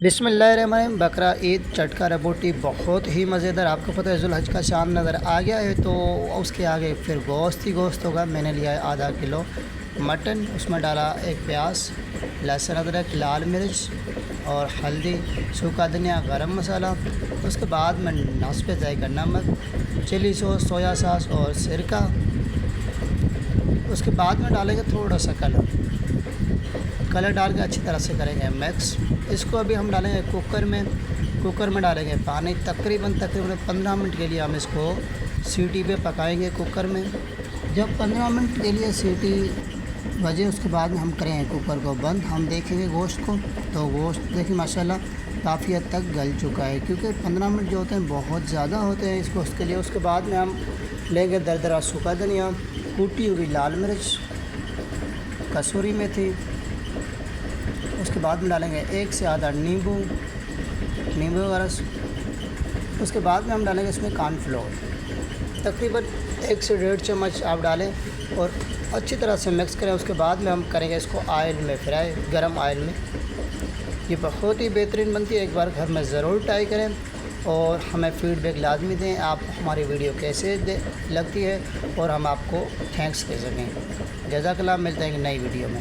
बिस्मिल्लाहिर्रहमानिर्रहीम। बकरा ईद चटका रोटी बहुत ही मज़ेदार। आपको पता है जुल्हज का शाम नज़र आ गया है, तो उसके आगे फिर गोश्त ही गोश्त होगा। मैंने लिया है आधा किलो मटन, उसमें डाला एक प्याज, लहसुन, अदरक, लाल मिर्च और हल्दी, सूखा धनिया, गरम मसाला। उसके बाद में नस्ब जाएगा नमक, चिली सॉस, सोया सॉस और सिरका। उसके बाद में डालेंगे थोड़ा सा कलर डाल के अच्छी तरह से करेंगे मिक्स। इसको अभी हम डालेंगे कुकर में डालेंगे पानी। तकरीबन 15 मिनट के लिए हम इसको सीटी पे पकाएंगे कुकर में। जब 15 मिनट के लिए सीटी बजे उसके बाद में हम करेंगे कुकर को बंद। हम देखेंगे गोश्त को, तो गोश्त देखिए माशाल्लाह काफ़ी हद तक गल चुका है, क्योंकि 15 मिनट जो होते हैं बहुत ज़्यादा होते हैं इस गोश्त के लिए। उसके बाद में हम लेंगे दरदरा सूखा धनिया, कूटी हुई लाल मिर्च, कसूरी मेथी। उसके बाद में डालेंगे एक से आधा नींबू का रस। उसके बाद में हम डालेंगे इसमें कॉर्नफ्लोर, तकरीबन 1 से 1.5 चम्मच आप डालें और अच्छी तरह से मिक्स करें। उसके बाद में हम करेंगे इसको ऑयल में फ्राई, गरम ऑयल में। ये बहुत ही बेहतरीन बनती है, एक बार घर में ज़रूर ट्राई करें और हमें फ़ीडबैक लाजमी दें आप हमारी वीडियो कैसे लगती है और हम आपको थैंक्स कह सकें। जज़ाकल्लाह। मिलते हैं एक नई वीडियो में।